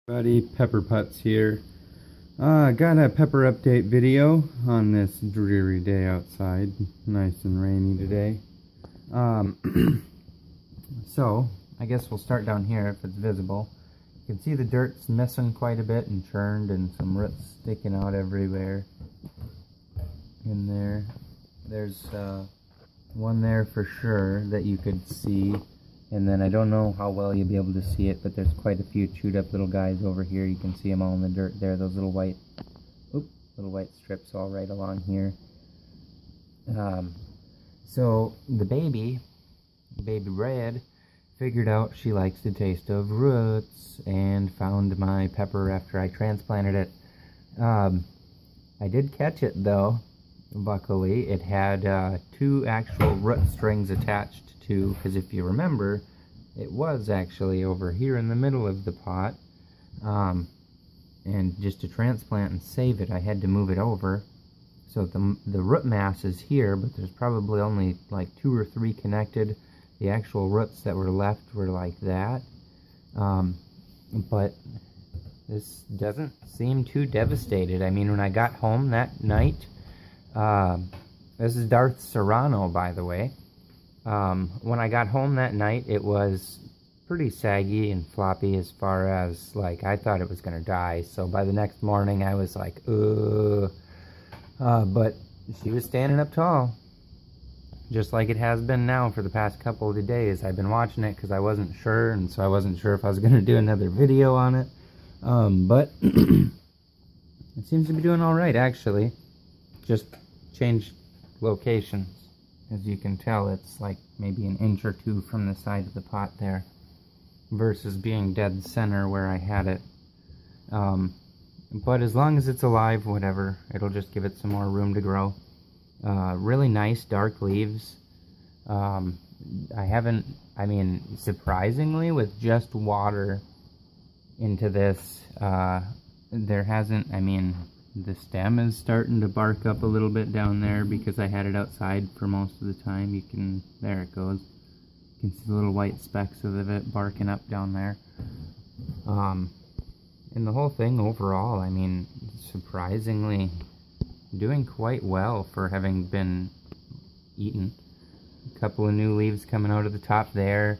Buddy, Pepper Putz here. Got a pepper update video on this dreary day outside. Nice and rainy today. So, I guess we'll start down here if it's visible. You can see the dirt's missing quite a bit and churned and some roots sticking out everywhere. In there. There's one there for sure that you could see. And then I don't know how well you'll be able to see it, but there's quite a few chewed up little guys over here. You can see them all in the dirt there, those little white strips all right along here. So the baby Red, figured out she likes the taste of roots and found my pepper after I transplanted it. I did catch it though, luckily. It had 2 actual root strings attached to, because if you remember, it was actually over here in the middle of the pot, and just to transplant and save it I had to move it over. So the root mass is here, but there's probably only like 2 or 3 connected. The actual roots that were left were like that, but this doesn't seem too devastated. I mean, when I got home that night, this is Darth Serrano, by the way. When I got home that night, it was pretty saggy and floppy as far as, like, I thought it was going to die. So by the next morning, I was like, ugh. But she was standing up tall, just like it has been now for the past couple of days. I've been watching it because I wasn't sure, and so I wasn't sure if I was going to do another video on it. But it seems to be doing all right, actually. Just changed locations. As you can tell, it's like maybe an inch or 2 from the side of the pot there, versus being dead center where I had it. But as long as it's alive, whatever, it'll just give it some more room to grow. Really nice dark leaves. I mean, surprisingly, with just water into this, there hasn't, I mean, the stem is starting to bark up a little bit down there because I had it outside for most of the time. You can, there it goes. You can see the little white specks of it barking up down there. And the whole thing overall, I mean, surprisingly doing quite well for having been eaten. A couple of new leaves coming out of the top there.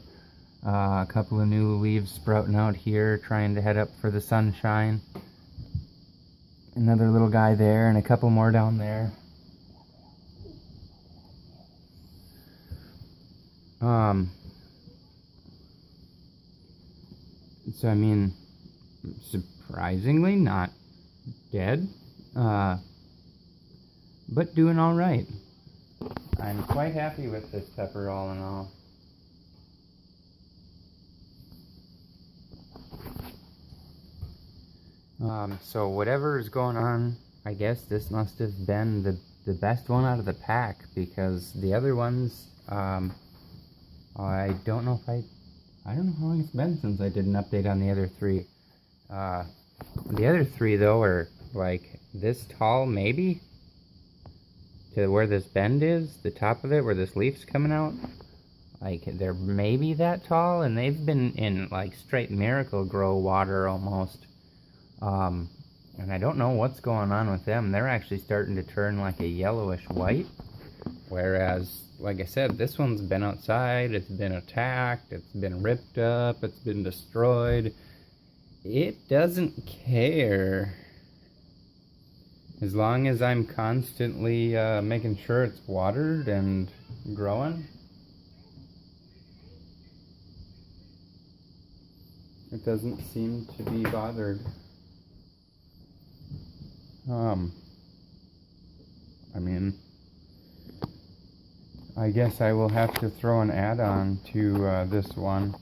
A couple of new leaves sprouting out here, trying to head up for the sunshine. Another little guy there, and a couple more down there. So I mean, surprisingly not dead, but doing all right. I'm quite happy with this pepper all in all. So whatever is going on, I guess this must have been the best one out of the pack, because the other ones, I don't know how long it's been since I did an update on the other 3. The other 3 though are like this tall, maybe, to where this bend is, the top of it where this leaf's coming out. Like, they're maybe that tall, and they've been in like straight miracle grow water almost. And I don't know what's going on with them. They're actually starting to turn like a yellowish white, whereas, like I said, this one's been outside, it's been attacked, it's been ripped up, it's been destroyed. It doesn't care. As long as I'm constantly making sure it's watered and growing, it doesn't seem to be bothered. I mean, I guess I will have to throw an add-on to this one,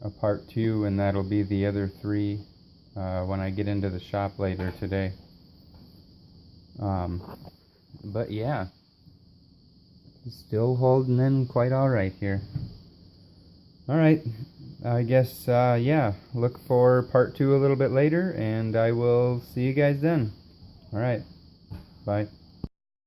a part 2, and that'll be the other 3 when I get into the shop later today. But yeah, still holding in quite alright here. Alright, I guess, yeah, look for part 2 a little bit later, and I will see you guys then. Alright, bye.